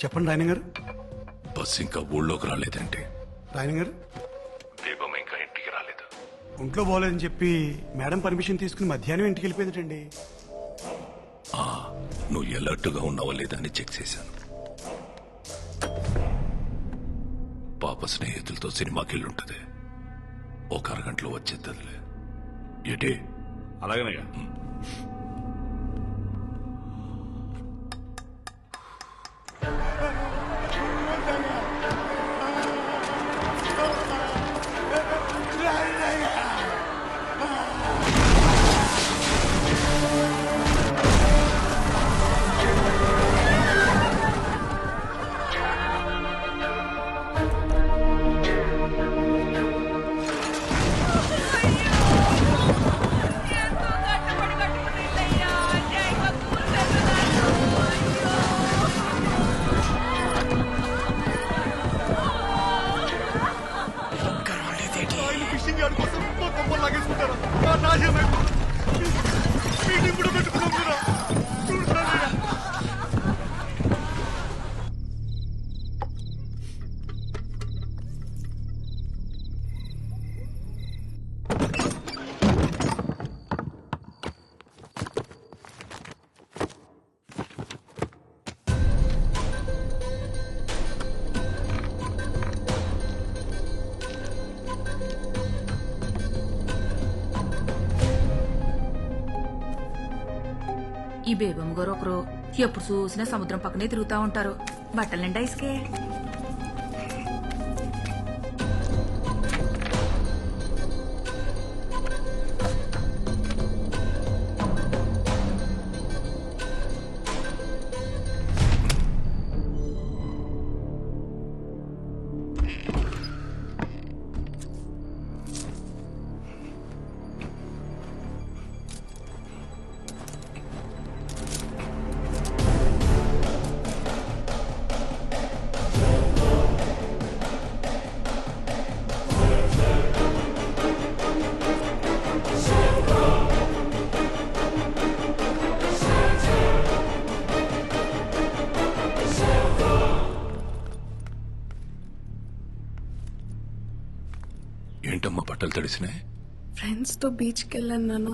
చెప్పండి రాయన గారు. బస్ ఇంకా ఊళ్ళోకి రాలేదంటే రాయన గారు, దీపం ఇంకా ఇంటికి రాలేదు. ఒంట్లో బాగోలేదని చెప్పి మేడం పర్మిషన్ తీసుకుని మధ్యాహ్నం ఇంటికి వెళ్ళిపోయిందండి. నువ్వు ఎలర్ట్గా ఉన్నావా లేదా అని చెక్ చేశాను. పాప స్నేహితులతో సినిమాకి వెళ్ళుంటది. ఒక అరగంటలో వచ్చేద్దదిలే. ఏటే? అలాగేనయ్యా. ఫిషింగ్ యార్డ్ కోసం కొమ్మలు లాగేసుకుంటారా? మీటింగ్ కూడా పెట్టుకున్నాం కదా. ఈ బేబమ్మ గారు ఒకరు ఎప్పుడు చూసినా సముద్రం పక్కనే తిరుగుతా ఉంటారు. బట్టలు నిండా ఇసుకే. ఏంటమ్మా బట్టలు తడిసినాయి? ఫ్రెండ్స్ తో బీచ్ కి వెళ్ళాను నాన్న.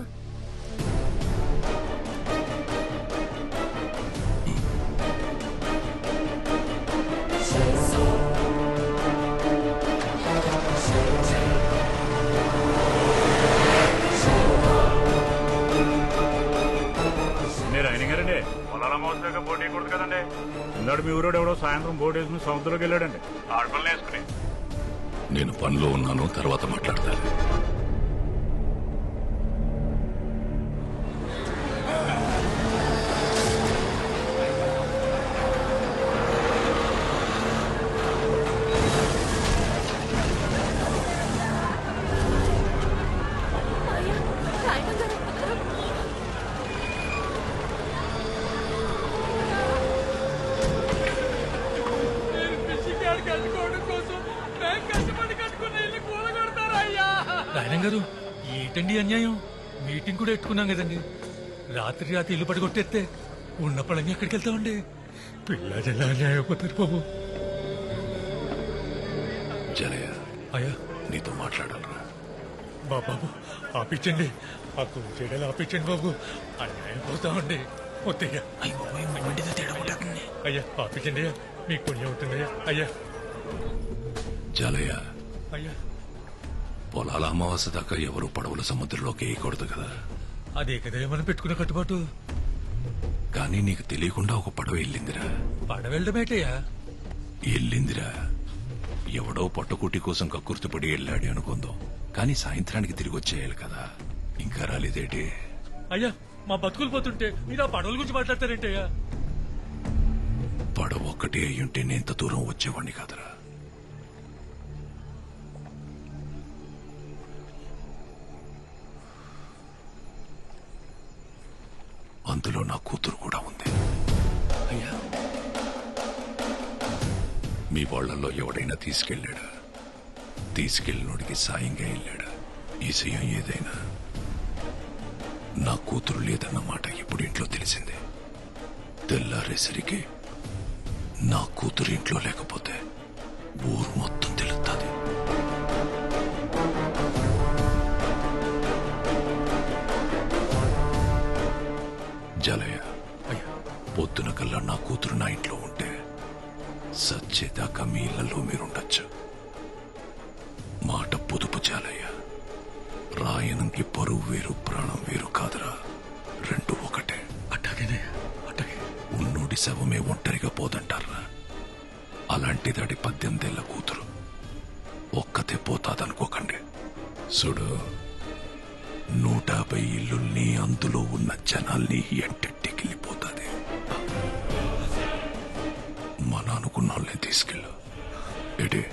ఆయన గారండి పొలాల మోసగా బోట్ వేయకూడదు కదండి. ఇందాడు మీ ఊరోడు ఎవడో సాయంత్రం బోట్ వేసుకుని సముద్రంలోకి వెళ్ళాడండి. ఆడపల్లి వేసుకుని. నేను పనిలో ఉన్నాను, తర్వాత మాట్లాడతాను. రాయన గారు, ఏంటండి అన్యాయం? మీటింగ్ కూడా పెట్టుకున్నాం కదండి. రాత్రి ఇల్లు పడగొట్టేస్తే ఉన్న పడంగా ఎక్కడికి వెళ్తామండి? పిల్లలు ఎలా అన్యాయం అయిపోతారు బాబు. జనయ్య, అయ్యా నీతో మాట్లాడాలరా. బాబు ఆపించండి, ఆ కూర్చేడలు ఆపించండి బాబు. అన్యాయం పోతామండి. వద్దయ్యా, అయ్యా ఆపించండి అయ్యా, మీకు పుణ్యం ఉంటుందయ్యా. అయ్యా జలయ్య, అయ్యా పొలాల అమావాస్య దాకా ఎవరు పడవల సముద్రంలోకి వేయకూడదు కదా. అదే కదయ్యా మనం పెట్టుకున్న కట్టుబాటు. కానీ నీకు తెలియకుండా ఒక పడవ వెళ్ళిందిరా. పడవెళ్ళడమేటయ్యా? వెళ్ళిందిరా. ఎవడో పట్టుకుట్టి కోసం కక్కుర్తిపడి వెళ్ళాడు అనుకుందాం, కానీ సాయంత్రానికి తిరిగి వచ్చేయాలి కదా. ఇంకా రాలేదేటి? అయ్యా మా బతుకులు పోతుంటే మీరు ఆ పడవల గురించి మాట్లాడతారేంటయ్యా? పడవ ఒక్కటే అయ్యుంటే నేంత దూరం వచ్చేవాడిని కాదురా. అందులో నా కూతురు కూడా ఉంది. అయ్యా మీ వాళ్లలో ఎవడైనా తీసుకెళ్ళాడా? తీసుకెళ్ళినోడికి సాయంగా వెళ్ళాడా? ఈ సయం ఏదైనా నా కూతురు లేదన్న మాట ఇప్పుడు ఇంట్లో తెలిసింది. తెల్లారేసరికి నా కూతురు ఇంట్లో లేకపోతే ఊరు మొత్తం తెలుస్తుంది. జలయ్య, పొద్దున కల్లా నా కూతురు నా ఇంట్లో ఉంటే సచ్చేదాకా మీ ఇళ్లలో మీరుండొచ్చు. మాట పొదుపు జాలయ్య. రాయనంకి పరువు వేరు ప్రాణం వేరు కాదురా, రెండు ఒకటే. అట్టాగేనే అట్టాగే. ఉన్నోడి శవమే ఒంటరిగా పోదంటారా? అలాంటిదాడి 18 ఏళ్ల కూతురు ఒక్కతే పోతాదనుకోకండి. చూడు, 150 ఇల్లుల్ని అందులో ఉన్న జనాల్ని ఎంటెట్టికెళ్ళిపోతాది. మన అనుకున్న వాళ్ళని తీసుకెళ్ళు. ఎడే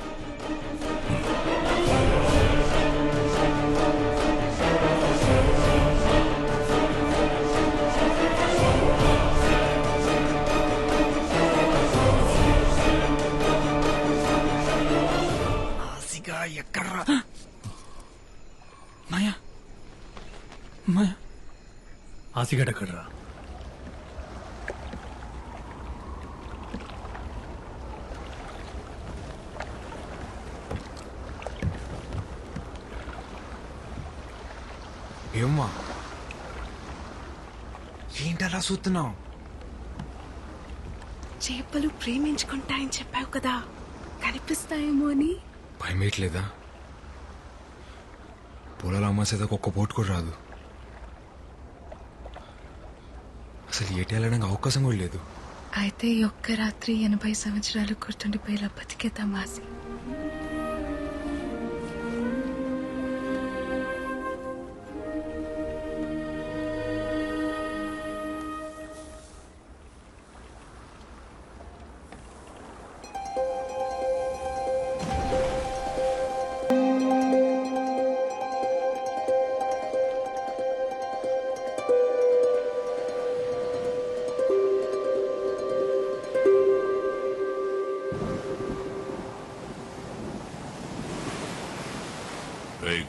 ఎక్కడ్రా మాయా? మాయా ఆసిగడ్ ఎక్కడ్రా? ఏమ్మా ఏంటలా చూస్తున్నావు? చేపలు ప్రేమించుకుంటాయని చెప్పావు కదా, కనిపిస్తాయేమో అని. భయమేయట్లేదా? పొలాలు అమ్మాసేదాకా ఒక్క పోటు కూడా రాదు. అసలు ఏటి వెళ్ళడానికి అవకాశం కూడా లేదు. అయితే ఈ ఒక్క రాత్రి 80 సంవత్సరాలు గుర్తుండిపోయేలా బతికేద్దాం ఆసి.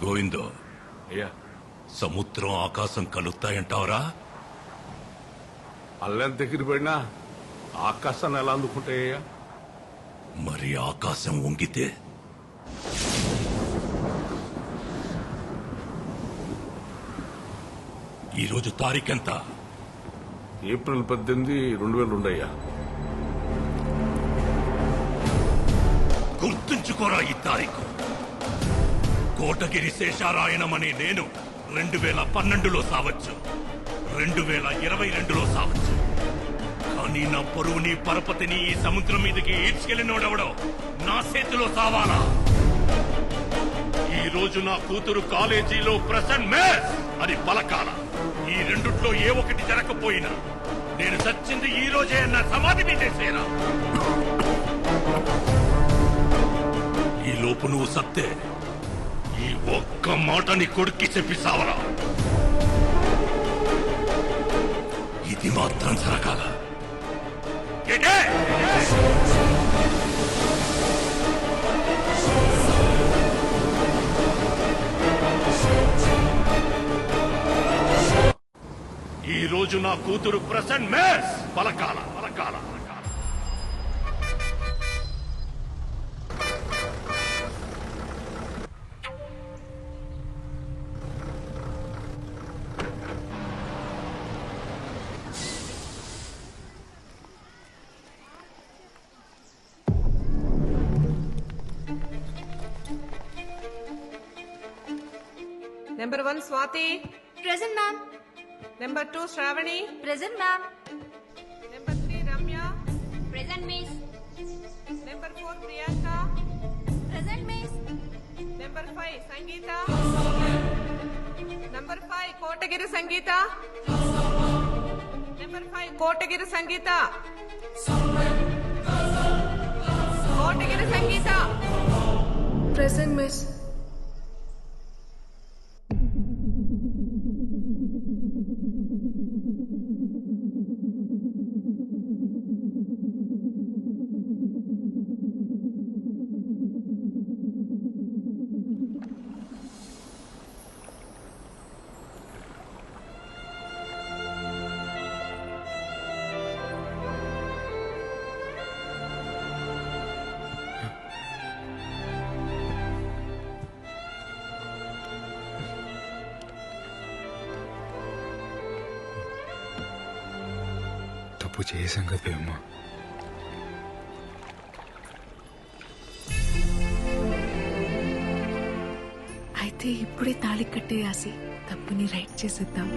గోవిందో, సముద్రం ఆకాశం కలుస్తాయంటావరా? అల్లెంత దగ్గర పడినా ఆకాశాన్ని ఎలా అందుకుంటాయ్యా? మరి ఆకాశం వంగితే? ఈరోజు తారీఖెంత? ఏప్రిల్ 18, 2002 అయ్యా. గుర్తుంచుకోరా ఈ తారీఖు. కోటగిరి శేషారాయణమని నేను 2012లో సావచ్చు, 2022లో సావచ్చు. కానీ నా పరువుని పరపతిని ఈ సముద్రం మీదకి ఈడ్చుకెళ్ళినోడెవడో నా చేతిలో సావాలా? ఈ రోజు నా కూతురు కాలేజీలో ప్రెసెంట్ మేస్ అని పలకాల. ఈ రెండుట్లో ఏ ఒకటి జరగకపోయినా నేను చచ్చింది ఈ రోజే అన్న సమాధి మీదేసేరా. ఈ లోపు నువ్వు సత్తే ఈ ఒక్క మాటని కొడుక్కి చెప్పి సావరా. ఇది మాత్రం జరగాల. ఈ రోజు నా కూతురు ప్రెసెంట్ మేస్ పలకాల పలకాల. Number 1 Swati. Present ma'am. Number 2 Shravani. Present ma'am. Number 3 Ramya. Present miss. Number 4 Priyanka. Present miss. Number 5 Sangeeta. Number 5 Kotagiri Sangeeta. Number 5 Kotagiri Sangeeta. Kotagiri Sangeeta. Present miss. తప్పు చేసాం కదా అమ్మా. అయితే ఇప్పుడే తాళి కట్టేయాసి తప్పుని రైట్ చేసేద్దాం.